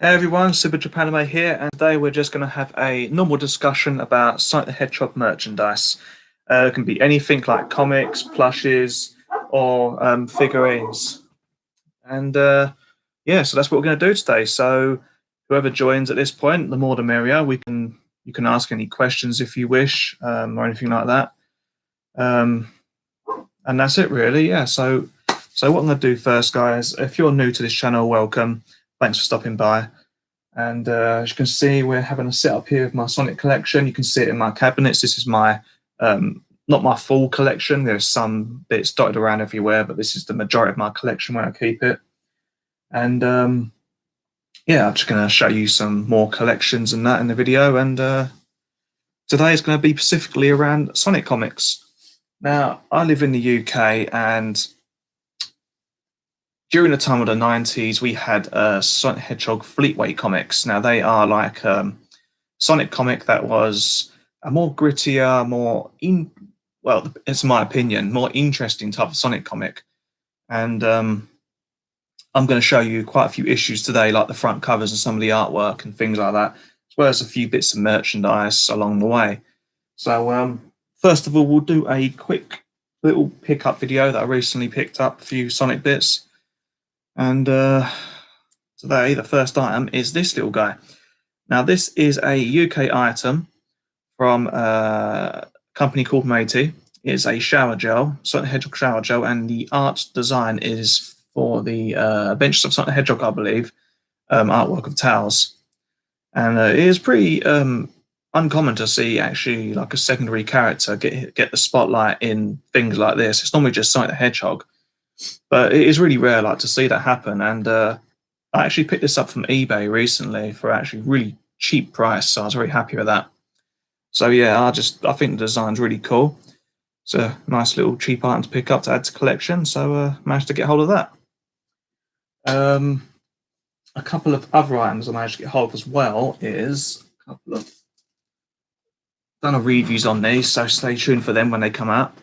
Hey everyone, Super Japanime here, and today we're just going to have a normal discussion about Sonic the Hedgehog merchandise. It can be anything like comics, plushes, or figurines. And yeah, so that's what we're going to do today. So whoever joins at this point, the more the merrier. You can ask any questions if you wish, or anything like that. Um, and that's it really. Yeah. So what I'm going to do first, guys. If you're new to this channel, welcome. Thanks for stopping by. And as you can see, we're having a setup here of my Sonic collection. You can see it in my cabinets. This is my, not my full collection. There's some bits dotted around everywhere, but this is the majority of my collection where I keep it. And yeah, I'm just going to show you some more collections and that in the video. And today is going to be specifically around Sonic comics. Now, I live in the UK, and during the time of the 90s, we had Sonic Hedgehog Fleetway comics. Now, they are like Sonic comic that was a more grittier, well, it's my opinion, more interesting type of Sonic comic. And I'm going to show you quite a few issues today, like the front covers and some of the artwork and things like that, as well as a few bits of merchandise along the way. So first of all, we'll do a quick little pickup video that I recently picked up, a few Sonic bits. And today, the first item is this little guy. Now, this is a UK item from a company called Matey. It's a shower gel, Sonic the Hedgehog shower gel, and the art design is for the Adventures of Sonic the Hedgehog, I believe, artwork of towels. And it is pretty uncommon to see actually like a secondary character get the spotlight in things like this. It's normally just Sonic the Hedgehog, but it is really rare like to see that happen. And I actually picked this up from eBay recently for actually really cheap price, so I was very happy with that. So yeah, I think the design's really cool. It's a nice little cheap item to pick up to add to collection, so managed to get hold of that. A couple of other items I managed to get hold of as well is a couple of done reviews on these, so stay tuned for them when they come out.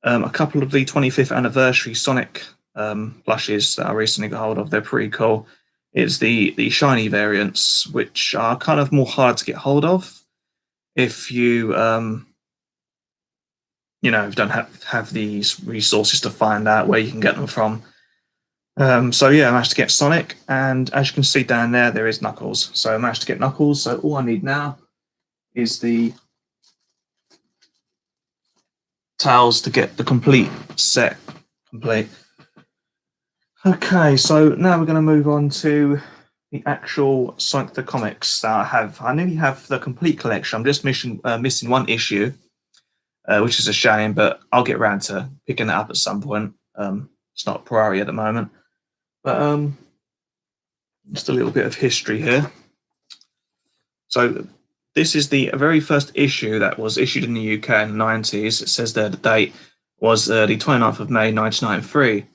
A couple of the 25th anniversary Sonic plushes that I recently got hold of. They're pretty cool. It's the shiny variants, which are kind of more hard to get hold of if you you know, don't have these resources to find out where you can get them from. So yeah, I managed to get Sonic, and as you can see down there, there is Knuckles. So I managed to get Knuckles. So all I need now is the towels to get the complete set complete. Okay, so now we're going to move on to the actual Sonic the Comics that I have. I nearly have the complete collection. I'm just missing one issue, which is a shame, but I'll get around to picking that up at some point. It's not a priority at the moment. But just a little bit of history here. So this is the very first issue that was issued in the UK in the 90s. It says there the date was the 29th of May 1993.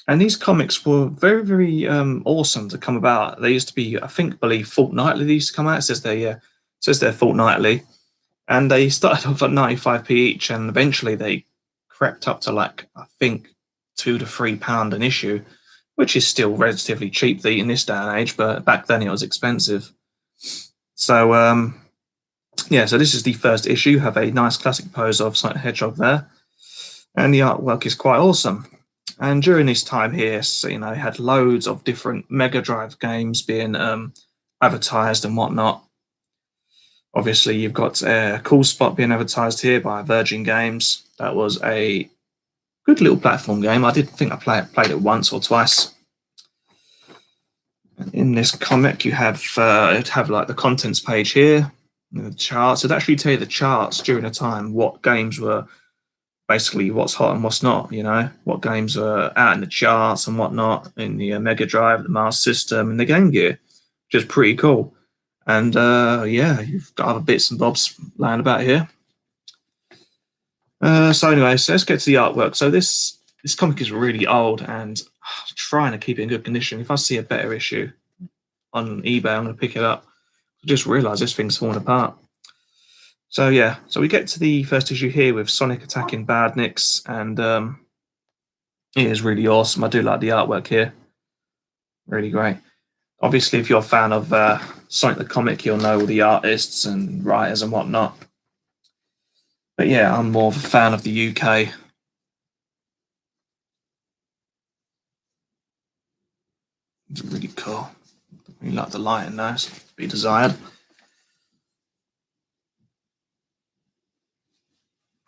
And these comics were very, very awesome to come about. They used to be, I believe fortnightly they used to come out. It says they're fortnightly. And they started off at 95p each, and eventually they crept up to like, I think, £2 to £3 an issue, which is still relatively cheap in this day and age, but back then it was expensive. So yeah, so this is the first issue. You have a nice classic pose of Sonic the Hedgehog there, and the artwork is quite awesome. And during this time here, so, you know, it had loads of different Mega Drive games being advertised and whatnot. Obviously, you've got a Cool Spot being advertised here by Virgin Games. That was a good little platform game. I did think I played it once or twice. In this comic, you have like the contents page here, the charts. It'd actually tell you the charts during the time, what games were basically what's hot and what's not. You know, what games were out in the charts and whatnot in the Mega Drive, the Master System, and the Game Gear, which is pretty cool. And yeah, you've got other bits and bobs lying about here. So anyway, so let's get to the artwork. So this comic is really old, and I'm trying to keep it in good condition. If I see a better issue on eBay, I'm going to pick it up. I just realised this thing's falling apart. So yeah, so we get to the first issue here with Sonic attacking Badniks, and it is really awesome. I do like the artwork here, really great. Obviously, if you're a fan of Sonic the Comic, you'll know all the artists and writers and whatnot. But yeah, I'm more of a fan of the UK. It's really cool. Really like the lighting though, it's to be desired.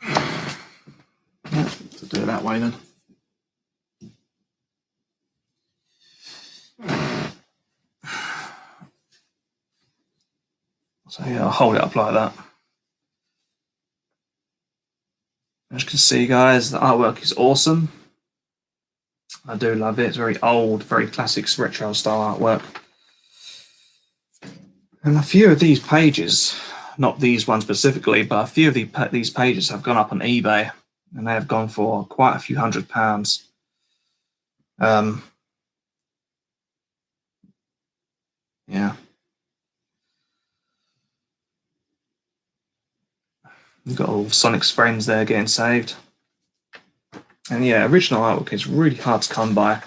Yeah, to do it that way then. So yeah, I'll hold it up like that. As you can see, guys, the artwork is awesome. I do love it. It's very old, very classic retro style artwork. And a few of these pages, not these ones specifically, but a few of these pages have gone up on eBay, and they have gone for quite a few £100s. Yeah. You've got all Sonic's friends there getting saved. And yeah, original artwork is really hard to come by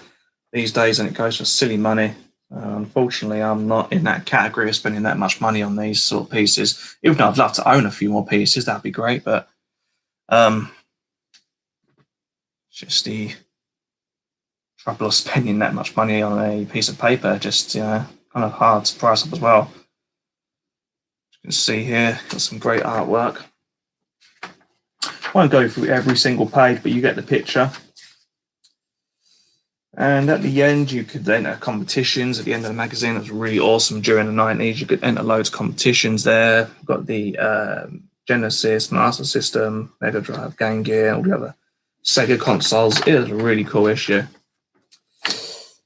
these days, and it goes for silly money. Unfortunately, I'm not in that category of spending that much money on these sort of pieces. Even though I'd love to own a few more pieces, that'd be great. But just the trouble of spending that much money on a piece of paper, just kind of hard to price up as well. You can see here, got some great artwork. I won't go through every single page, but you get the picture. And at the end, you could enter competitions. At the end of the magazine, that's really awesome. During the 90s, you could enter loads of competitions there. You've got the Genesis, Master System, Mega Drive, Game Gear, all the other Sega consoles. It is a really cool issue.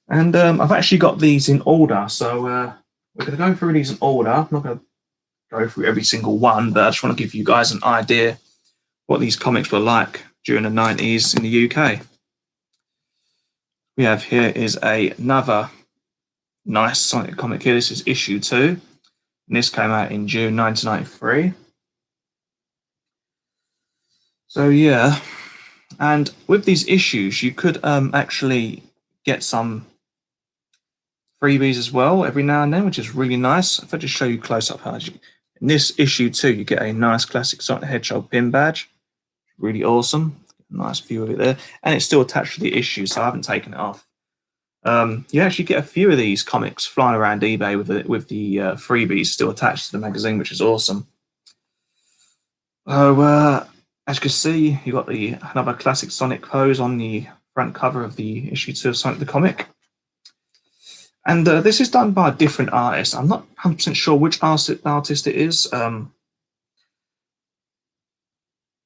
And I've actually got these in order. So we're going to go through these in order. I'm not going to go through every single one, but I just want to give you guys an idea what these comics were like during the 90s in the UK. We have here is another nice Sonic comic here. This is issue 2. And this came out in June 1993. So yeah, and with these issues, you could actually get some freebies as well every now and then, which is really nice. If I just show you close up, in this issue 2, you get a nice classic Sonic the Hedgehog pin badge. Really awesome. Nice view of it there. And it's still attached to the issue, so I haven't taken it off. You actually get a few of these comics flying around eBay with the freebies still attached to the magazine, which is awesome. So, as you can see, you've got another classic Sonic pose on the front cover of the issue 2 of Sonic the Comic. And this is done by a different artist. I'm not 100% sure which artist it is.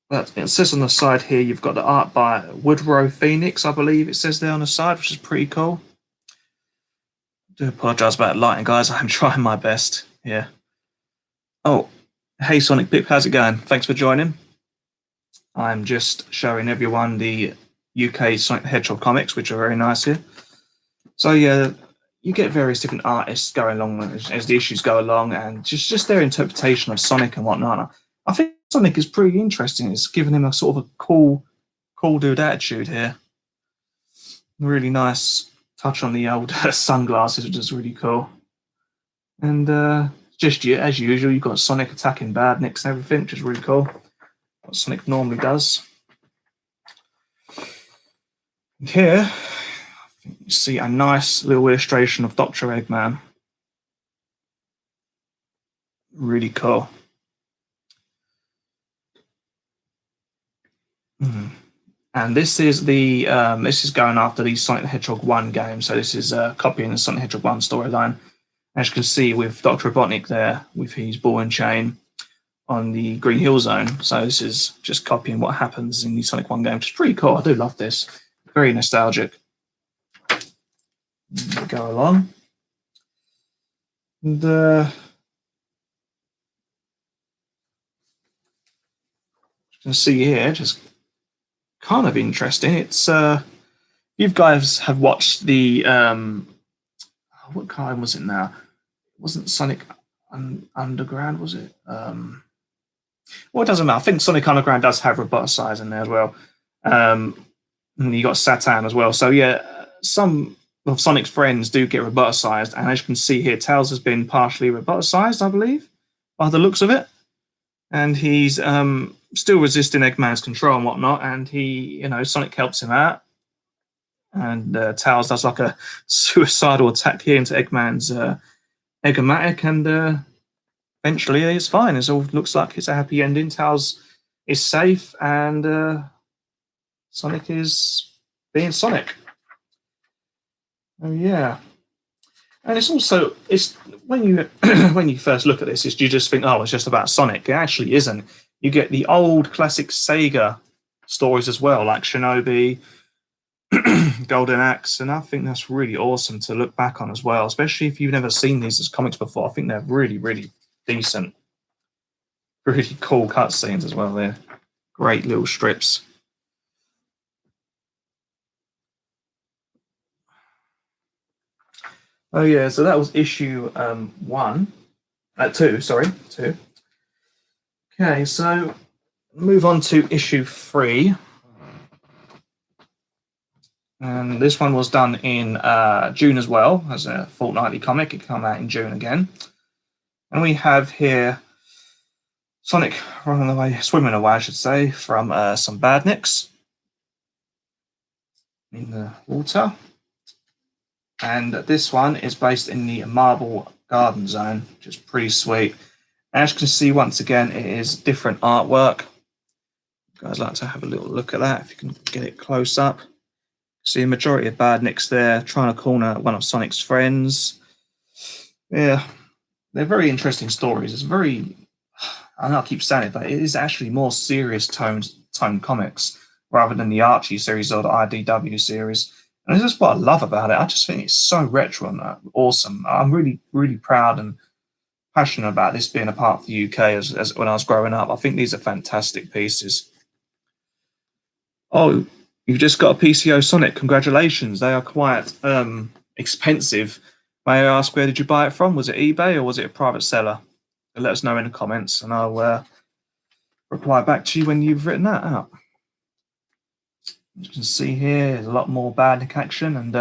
But it says on the side here, you've got the art by Woodrow Phoenix, I believe it says there on the side, which is pretty cool. I do apologise about lighting, guys. I'm trying my best here. Oh, hey Sonic Pip, how's it going? Thanks for joining. I'm just showing everyone the UK Sonic the Hedgehog comics, which are very nice here. So yeah, you get various different artists going along as the issues go along, and just their interpretation of Sonic and whatnot. I think Sonic is pretty interesting. It's given him a sort of a cool dude attitude here. Really nice touch on the old sunglasses, which is really cool. And just as usual, you've got Sonic attacking Badniks and everything, which is really cool. What Sonic normally does. And here, you see a nice little illustration of Dr. Eggman. Really cool. And this is this is going after the Sonic the Hedgehog 1 game. So this is copying the Sonic the Hedgehog 1 storyline. As you can see with Dr. Robotnik there, with his ball and chain on the Green Hill Zone. So this is just copying what happens in the Sonic 1 game, which is pretty cool. I do love this. Very nostalgic. Go along. And you can see here, just kind of interesting. It's you guys have watched the what kind was it now? It wasn't Sonic Underground, was it? Well, it doesn't matter. I think Sonic Underground does have Roboticize in there as well. And you got Satan as well. So yeah, some of Sonic's friends do get roboticized, and as you can see here, Tails has been partially roboticized, I believe, by the looks of it, and he's still resisting Eggman's control and whatnot. And Sonic helps him out, and Tails does like a suicidal attack here into Eggman's Eggomatic, and eventually it's fine. It all looks like it's a happy ending. Tails is safe, and Sonic is being Sonic. Oh yeah, and it's when you when you first look at this, you just think, oh, it's just about Sonic. It actually isn't. You get the old classic Sega stories as well, like Shinobi, Golden Axe, and I think that's really awesome to look back on as well, especially if you've never seen these as comics before. I think they're really, really decent. Really cool cutscenes as well. They're great little strips. Oh yeah, so that was issue 2. Okay, so move on to issue 3. And this one was done in June as well, as a fortnightly comic. It came out in June again. And we have here Sonic running away, swimming away, I should say, from some Badniks in the water. And this one is based in the Marble Garden Zone, which is pretty sweet. As you can see, once again, it is different artwork. You guys like to have a little look at that, if you can get it close up. See a majority of Badniks there, trying to corner one of Sonic's friends. Yeah, they're very interesting stories. It's very, I know I keep saying it, but it is actually more serious toned comics rather than the Archie series or the IDW series. And this is what I love about it. I just think it's so retro and awesome. I'm really, really proud and passionate about this being a part of the UK as when I was growing up. I think these are fantastic pieces. Oh, you've just got a PCO Sonic. Congratulations. They are quite expensive. May I ask, where did you buy it from? Was it eBay or was it a private seller? Let us know in the comments, and I'll reply back to you when you've written that out. As you can see here, there's a lot more Badnik action, and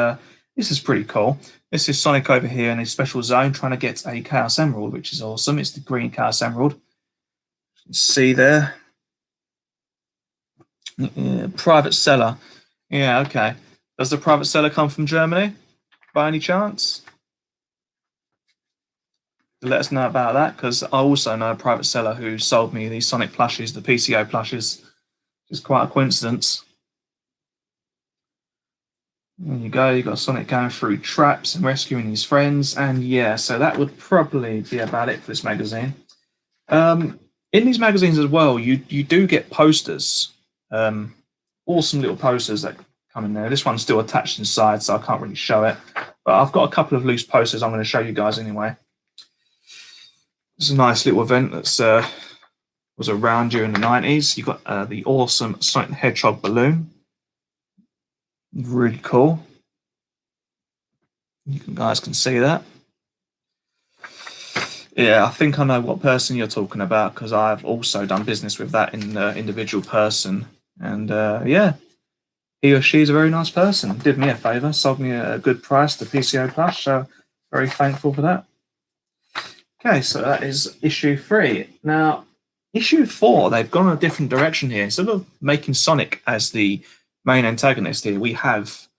this is pretty cool. This is Sonic over here in a special zone trying to get a Chaos Emerald, which is awesome. It's the green Chaos Emerald. You can see there. Private seller. Yeah, okay. Does the private seller come from Germany by any chance? Let us know about that, because I also know a private seller who sold me these Sonic plushies, the PCO plushies. It's quite a coincidence. There you go, you've got Sonic going through traps and rescuing his friends, and yeah, so that would probably be about it for this magazine. In these magazines as well, you do get posters, awesome little posters that come in there. This one's still attached inside, so I can't really show it, but I've got a couple of loose posters I'm going to show you guys anyway. It's a nice little event that's was around during the 90s. You've got the awesome Sonic the Hedgehog balloon. Really cool. You guys can see that. Yeah, I think I know what person you're talking about, because I've also done business with that individual person. And yeah, he or she is a very nice person. Did me a favour, sold me a good price, the PCO Plush, so very thankful for that. Okay, so that is issue 3. Now, issue 4, they've gone a different direction here. Instead of making Sonic as the main antagonist here, we have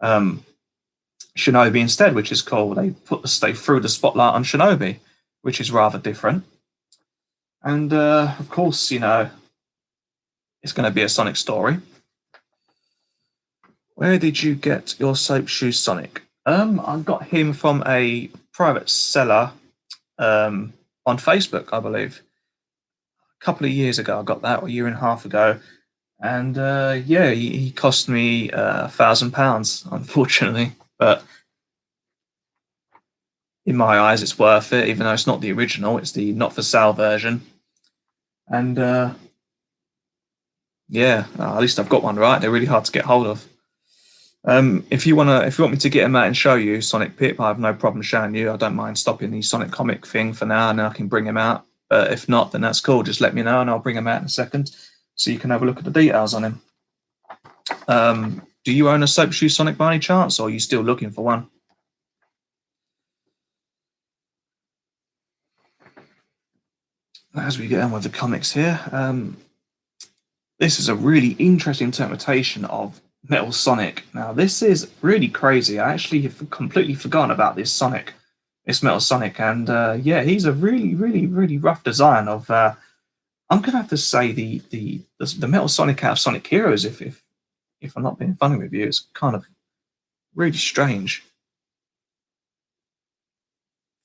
Shinobi instead, which is cool. They threw the spotlight on Shinobi, which is rather different. And of course, it's going to be a Sonic story. Where did you get your soap shoe Sonic? I got him from a private seller on Facebook, I believe. A couple of years ago, I got that, or a year and a half ago. And yeah, he cost me £1,000, unfortunately. But in my eyes, it's worth it, even though it's not the original. It's the not for sale version. And yeah, at least I've got one right. They're really hard to get hold of. If you want me to get them out and show you Sonic Pip, I have no problem showing you. I don't mind stopping the Sonic comic thing for now, and then I can bring him out. But if not, then that's cool. Just let me know, and I'll bring him out in a second, so you can have a look at the details on him. Do you own a Soap Shoe Sonic by any chance, or are you still looking for one? As we get on with the comics here, this is a really interesting interpretation of Metal Sonic. Now, this is really crazy. I actually have completely forgotten about this Sonic, this Metal Sonic, and yeah, he's a really rough design of. I'm gonna have to say the Metal Sonic out of Sonic Heroes. If I'm not being funny with you, it's kind of really strange.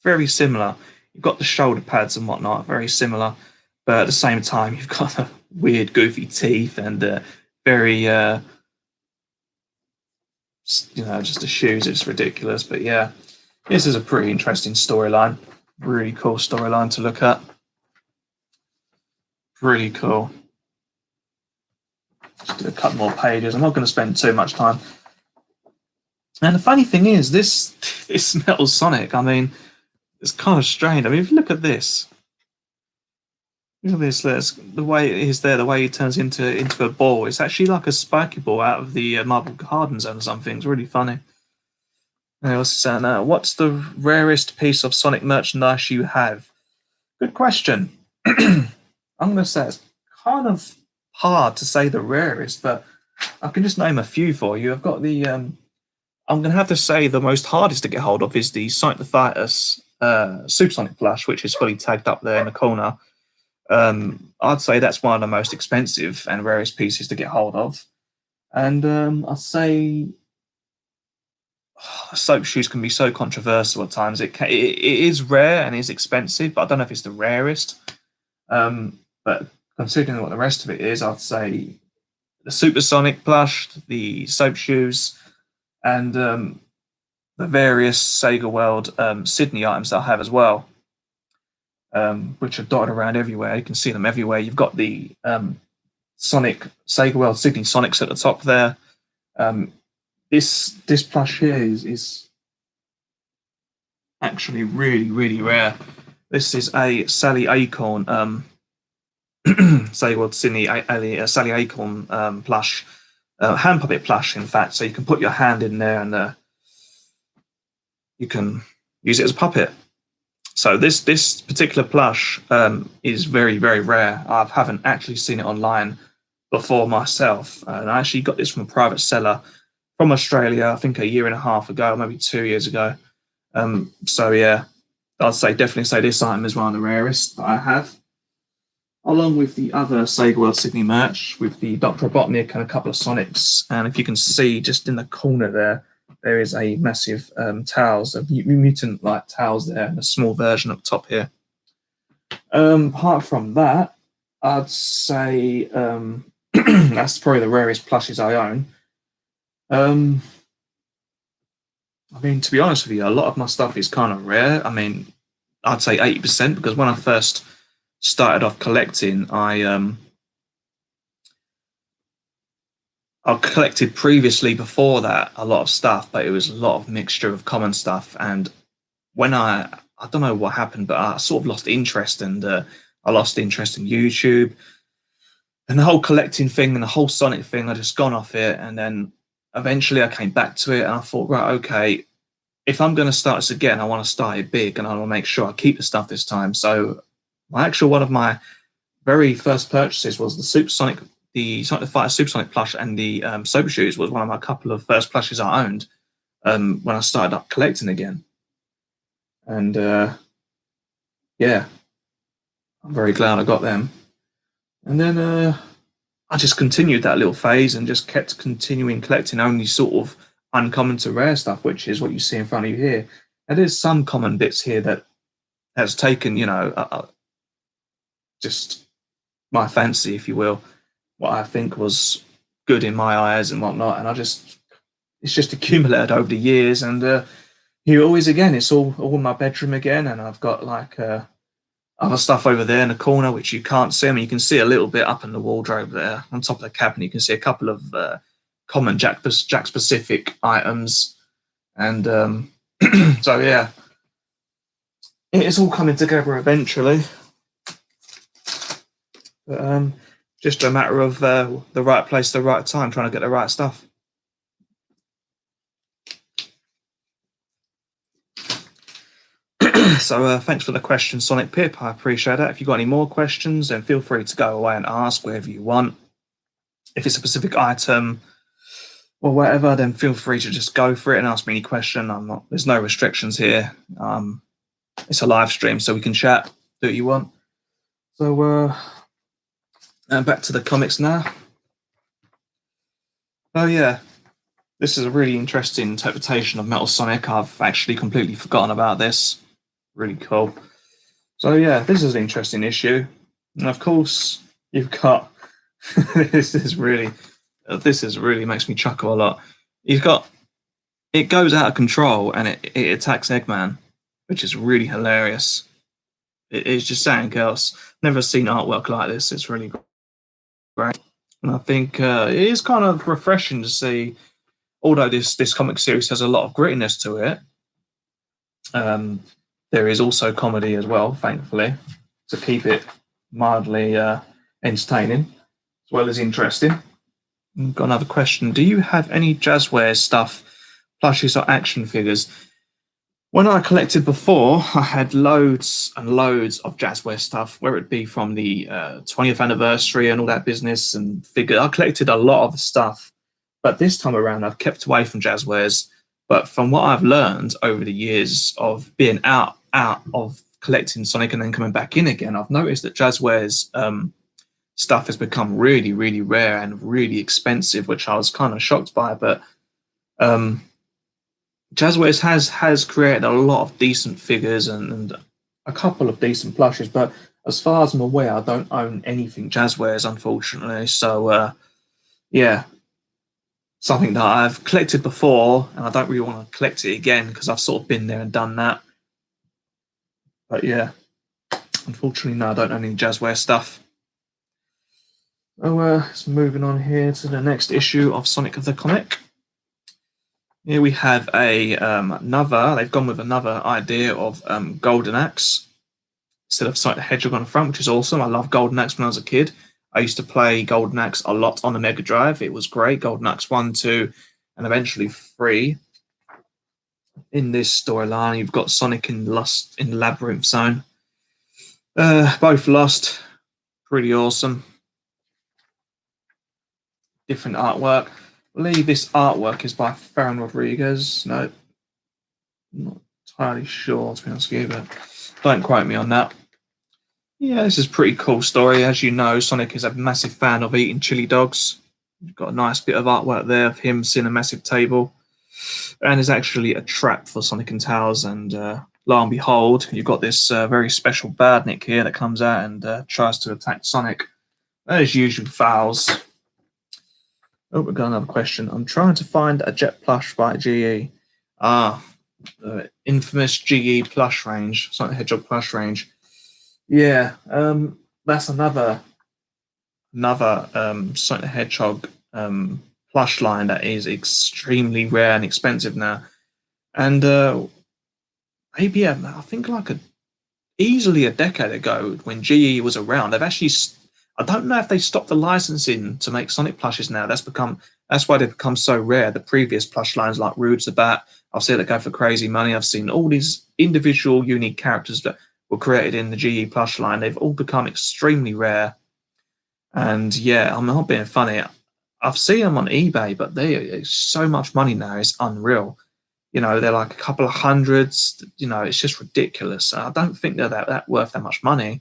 Very similar. You've got the shoulder pads and whatnot, very similar, but at the same time, you've got the weird, goofy teeth and very, just the shoes. It's ridiculous, but yeah, this is a pretty interesting storyline. Really cool storyline to look at. Really cool. Just do a couple more pages. I'm not going to spend too much time. And the funny thing is, this Metal Sonic, I mean, it's kind of strange. I mean, if you look at this, the way it is there, the way it turns into a ball. It's actually like a spiky ball out of the Marble Garden Zone or something. It's really funny. What's the rarest piece of Sonic merchandise you have? Good question. I'm going to say it's kind of hard to say the rarest, but I can just name a few for you. I've got the. I'm going to have to say the most hardest to get hold of is the Sonic the Fighter's Supersonic plush, which is fully tagged up there in the corner. I'd say that's one of the most expensive and rarest pieces to get hold of. And I'd say Soap Shoes can be so controversial at times. It is rare and is expensive, but I don't know if it's the rarest. But considering what the rest of it is, I'd say the Supersonic plush, the Soap Shoes, and the various Sega World Sydney items that I have as well, which are dotted around everywhere. You can see them everywhere. You've got the Sonic Sega World Sydney Sonics at the top there. This plush here is actually really rare. This is a Sally Acorn Sega World Sydney Sally Acorn plush, hand puppet plush, in fact. So you can put your hand in there and you can use it as a puppet. So this particular plush is very rare. I haven't actually seen it online before myself, and I actually got this from a private seller from Australia, I think a year and a half ago, maybe 2 years ago. So yeah, I'd definitely say this item is one of the rarest that I have, along with the other Sega World Sydney merch with the Dr. Robotnik and a couple of Sonics. And if you can see just in the corner there is a massive towels, a mutant-like towels there, and a small version up top here. Apart from that, I'd say that's probably the rarest plushies I own. I mean, to be honest with you, a lot of my stuff is kind of rare. I mean, I'd say 80%, because when I first started off collecting, I collected previously before that a lot of stuff, but it was a lot of mixture of common stuff. And when I don't know what happened, but I sort of lost interest, and I lost interest in YouTube and the whole collecting thing and the whole Sonic thing. I just gone off it, and then eventually I came back to it, and I thought, right, okay, if I'm going to start this again, I want to start it big, and I want to make sure I keep the stuff this time. So one of my very first purchases was the Sonic the Fighter Supersonic plush, and the Soap Shoes was one of my couple of first plushes I owned when I started up collecting again. And yeah, I'm very glad I got them. And then I just continued that little phase and just kept continuing collecting only sort of uncommon to rare stuff, which is what you see in front of you here. And there's some common bits here that has taken, just my fancy, if you will, what I think was good in my eyes and whatnot. And it's just accumulated over the years. And here always again, it's all in my bedroom again. And I've got like other stuff over there in the corner, which you can't see. I mean, you can see a little bit up in the wardrobe there on top of the cabinet. You can see a couple of common Jack Pacific items. And so, yeah, it is all coming together eventually. But just a matter of the right place, the right time, trying to get the right stuff. So thanks for the question, Sonic Pip. I appreciate that. If you've got any more questions, then feel free to go away and ask wherever you want. If it's a specific item or whatever, then feel free to just go for it and ask me any question. There's no restrictions here. It's a live stream, so we can chat, do what you want. So back to the comics now. Oh yeah, this is a really interesting interpretation of Metal Sonic. I've actually completely forgotten about this. Really cool. So yeah, this is an interesting issue, and of course you've got this is really makes me chuckle a lot. You've got it goes out of control and it attacks Eggman, which is really hilarious. It's just something else. Never seen artwork like this. It's really great, and I think it is kind of refreshing to see. Although this comic series has a lot of grittiness to it, there is also comedy as well, thankfully, to keep it mildly entertaining as well as interesting. I've got another question. Do you have any Jazwares stuff, plushies or action figures? When I collected before, I had loads and loads of Jazwares stuff, whether it be from the 20th anniversary and all that business and figure. I collected a lot of stuff, but this time around I've kept away from Jazwares. But from what I've learned over the years of being out of collecting Sonic and then coming back in again, I've noticed that Jazwares stuff has become really, really rare and really expensive, which I was kind of shocked by. But Jazwares has created a lot of decent figures and a couple of decent plushes, but as far as I'm aware, I don't own anything Jazwares, unfortunately. So yeah, something that I've collected before, and I don't really want to collect it again because I've sort of been there and done that. But yeah, unfortunately, no, I don't own any Jazwares stuff. Oh, so moving on here to the next issue of Sonic the Comic. Here we have another. They've gone with another idea of Golden Axe instead of Sonic the Hedgehog on the front, which is awesome. I love Golden Axe when I was a kid. I used to play Golden Axe a lot on the Mega Drive. It was great. Golden Axe 1, 2, and eventually 3. In this storyline, you've got Sonic in Labyrinth Zone. Both lost. Pretty awesome. Different artwork. I believe this artwork is by Farron Rodriguez. No, I'm not entirely sure, to be honest with you, but don't quote me on that. Yeah, this is a pretty cool story. As you know, Sonic is a massive fan of eating chili dogs. You've got a nice bit of artwork there of him sitting at a massive table. And there's actually a trap for Sonic and Tails, and lo and behold, you've got this very special Badnik here that comes out and tries to attack Sonic. As usual, fouls. Oh, we've got another question. I'm trying to find a Jet Plush by GE. The infamous GE plush range, Sonic the Hedgehog plush range. Yeah, that's another Sonic the Hedgehog plush line that is extremely rare and expensive now. And maybe I think like easily a decade ago when GE was around, they've actually. I don't know if they stopped the licensing to make Sonic plushes now. That's why they've become so rare. The previous plush lines like Rude the Bat, I've seen it go for crazy money. I've seen all these individual unique characters that were created in the GE plush line. They've all become extremely rare. And yeah, I'm not being funny. I've seen them on eBay, but it's so much money now. It's unreal. You know, they're like a couple of hundreds. You know, it's just ridiculous. I don't think they're that worth that much money.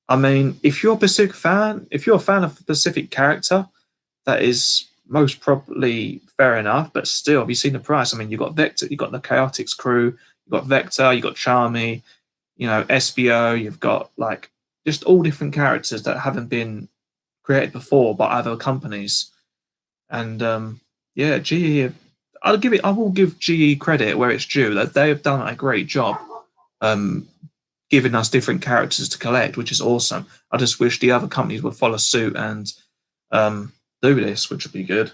I mean, if you're a fan of a specific character, that is most probably fair enough. But still, have you seen the price? I mean, you've got Vector, you've got the Chaotix crew, you've got Vector, you've got Charmy, you know, SBO, you've got like just all different characters that haven't been created before by other companies. And yeah, GE, I will give GE credit where it's due. That they have done a great job. Giving us different characters to collect, which is awesome. I just wish the other companies would follow suit and do this, which would be good.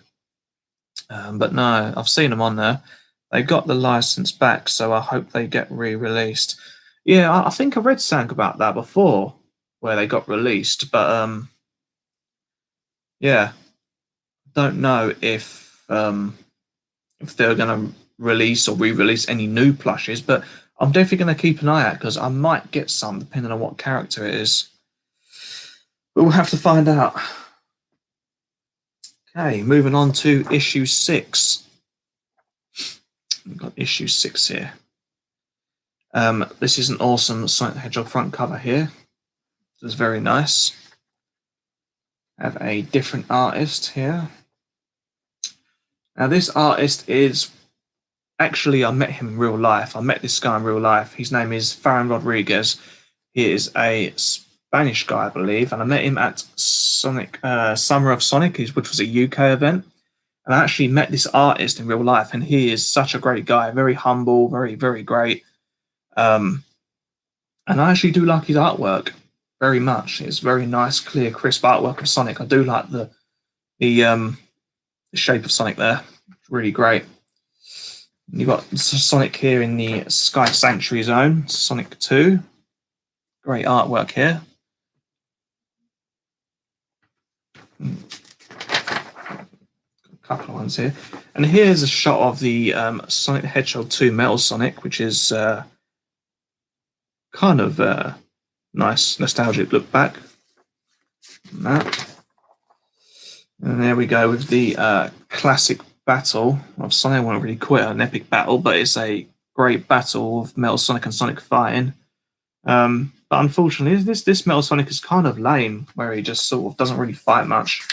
But no, I've seen them on there. They got the license back, so I hope they get re-released. Yeah, I think I read something about that before, where they got released, but yeah, don't know if they're going to release or re-release any new plushes, but I'm definitely going to keep an eye out because I might get some depending on what character it is. But we'll have to find out. Okay, moving on to issue 6. We've got issue 6 here. This is an awesome Sonic the Hedgehog front cover here. It's very nice. Have a different artist here. Now this artist is actually, I met him in real life. I met this guy in real life. His name is Farron Rodriguez. He is a Spanish guy, I believe, and I met him at Sonic Summer of Sonic, which was a UK event. And I actually met this artist in real life, and he is such a great guy, very humble, very, very great. And I actually do like his artwork very much. It's very nice, clear, crisp artwork of Sonic. I do like the shape of Sonic there. It's really great. You've got Sonic here in the Sky Sanctuary zone, Sonic 2. Great artwork here. A couple of ones here. And here's a shot of the Sonic the Hedgehog 2 Metal Sonic, which is kind of nice, nostalgic look back. And there we go with the classic battle of Sonic. I won't really call it an epic battle, but it's a great battle of Metal Sonic and Sonic fighting. But unfortunately, this Metal Sonic is kind of lame, where he just sort of doesn't really fight much.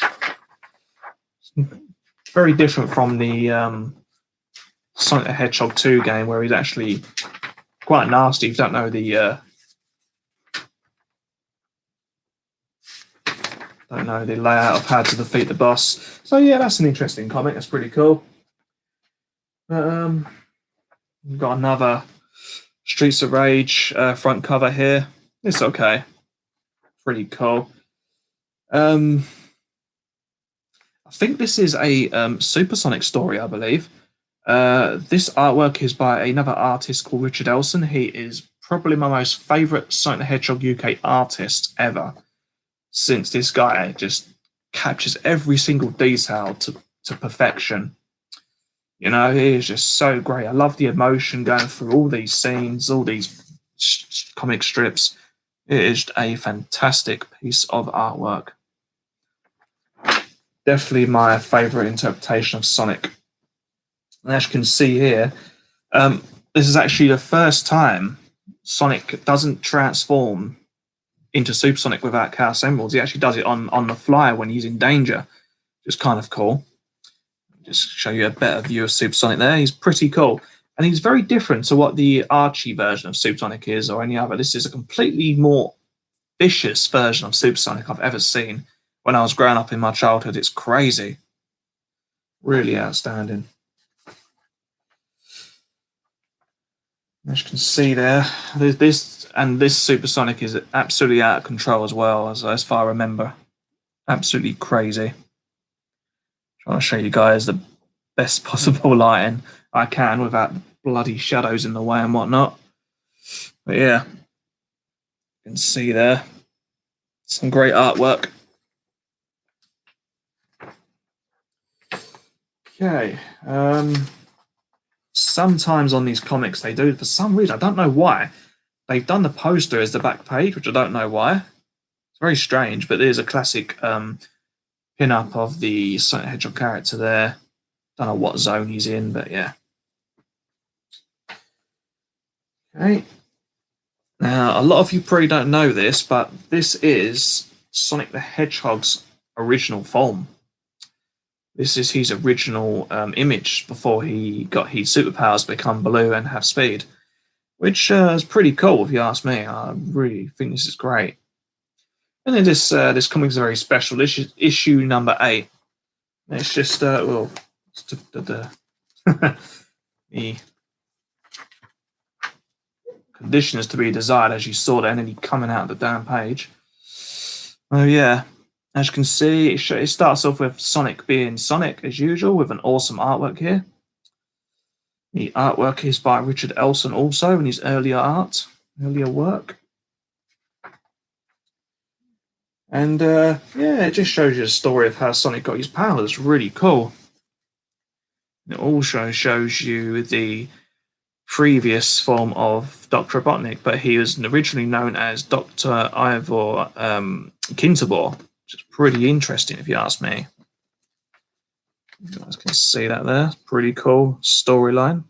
It's very different from the Sonic the Hedgehog 2 game, where he's actually quite nasty. If you don't know the layout of how to defeat the boss. So yeah, that's an interesting comic. That's pretty cool. We've got another Streets of Rage front cover here. It's okay. Pretty cool. I think this is a Supersonic story, I believe. This artwork is by another artist called Richard Elson. He is probably my most favourite Sonic the Hedgehog UK artist ever, since this guy just captures every single detail to perfection. You know, he is just so great. I love the emotion going through all these scenes, all these comic strips. It is a fantastic piece of artwork. Definitely my favourite interpretation of Sonic. And as you can see here, this is actually the first time Sonic doesn't transform into Super Sonic without Chaos Emeralds. He actually does it on the fly when he's in danger. Just kind of cool. Just show you a better view of Super Sonic there. He's pretty cool. And he's very different to what the Archie version of Super Sonic is or any other. This is a completely more vicious version of Super Sonic I've ever seen. When I was growing up in my childhood, it's crazy. Really outstanding. As you can see there, this Super Sonic is absolutely out of control as well, as far as I remember. Absolutely crazy. Trying to show you guys the best possible lighting I can without bloody shadows in the way and whatnot. But yeah, you can see there some great artwork. Okay. Sometimes on these comics they do, for some reason, I don't know why, they've done the poster as the back page, which I don't know why. It's very strange, but there's a classic pin-up of the Sonic the Hedgehog character there. Don't know what zone he's in, but yeah. Okay. Now, a lot of you probably don't know this, but this is Sonic the Hedgehog's original form. This is his original image before he got his superpowers, become blue and have speed, which is pretty cool if you ask me. I really think this is great. And then this comic is very special. This is issue number 8. It's just the conditions to be desired, as you saw there, nearly coming out of the damn page. Oh yeah. As you can see, it starts off with Sonic being Sonic, as usual, with an awesome artwork here. The artwork is by Richard Elson also in his earlier work. And yeah, it just shows you the story of how Sonic got his powers. It's really cool. It also shows you the previous form of Dr. Robotnik, but he was originally known as Dr. Ivor Kinterbor, which is pretty interesting if you ask me. You guys can see that there. Pretty cool storyline.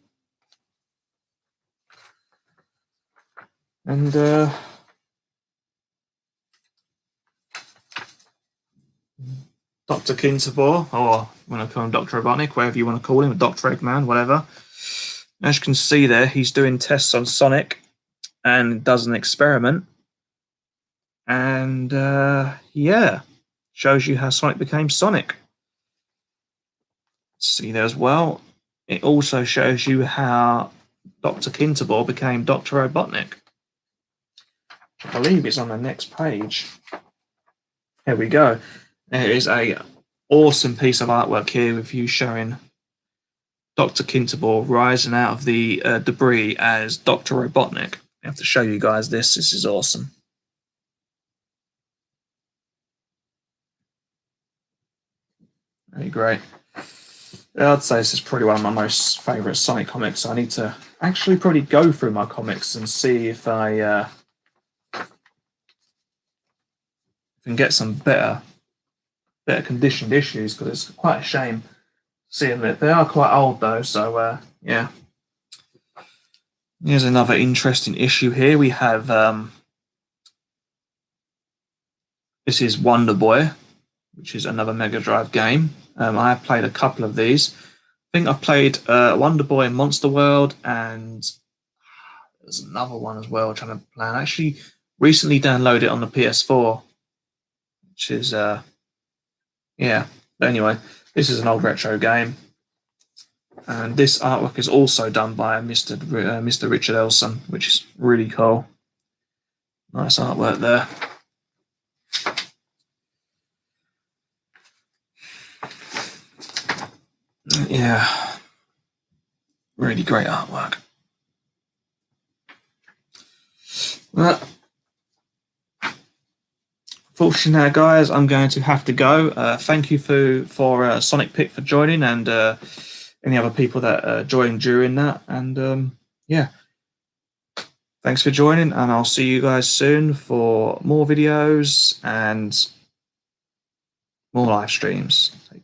And Dr. Kinterbor, or when I call him Dr. Robotnik, whatever you want to call him, Dr. Eggman, whatever. As you can see there, he's doing tests on Sonic and does an experiment. And yeah, shows you how Sonic became Sonic. See there as well. It also shows you how Dr. Kinterbor became Dr. Robotnik. I believe it's on the next page. Here we go. There is a awesome piece of artwork here with you showing Dr. Kinterbor rising out of the debris as Dr. Robotnik. I have to show you guys this. This is awesome. Very great. I'd say this is probably one of my most favourite Sonic comics. I need to actually probably go through my comics and see if I can get some better conditioned issues, because it's quite a shame seeing that they are quite old though. So yeah. Here's another interesting issue here. We have this is Wonder Boy, which is another Mega Drive game. I have played a couple of these. I think I've played Wonder Boy in Monster World, and there's another one as well I'm trying to plan. I actually recently downloaded it on the PS4, which is yeah. But anyway, this is an old retro game, and this artwork is also done by Mr. Richard Elson, which is really cool. Nice artwork there. Yeah, really great artwork. Well, fortunately now, guys, I'm going to have to go. Thank you for Sonic Pick for joining, and any other people that joined during that. And yeah, thanks for joining, and I'll see you guys soon for more videos and more live streams. Take care.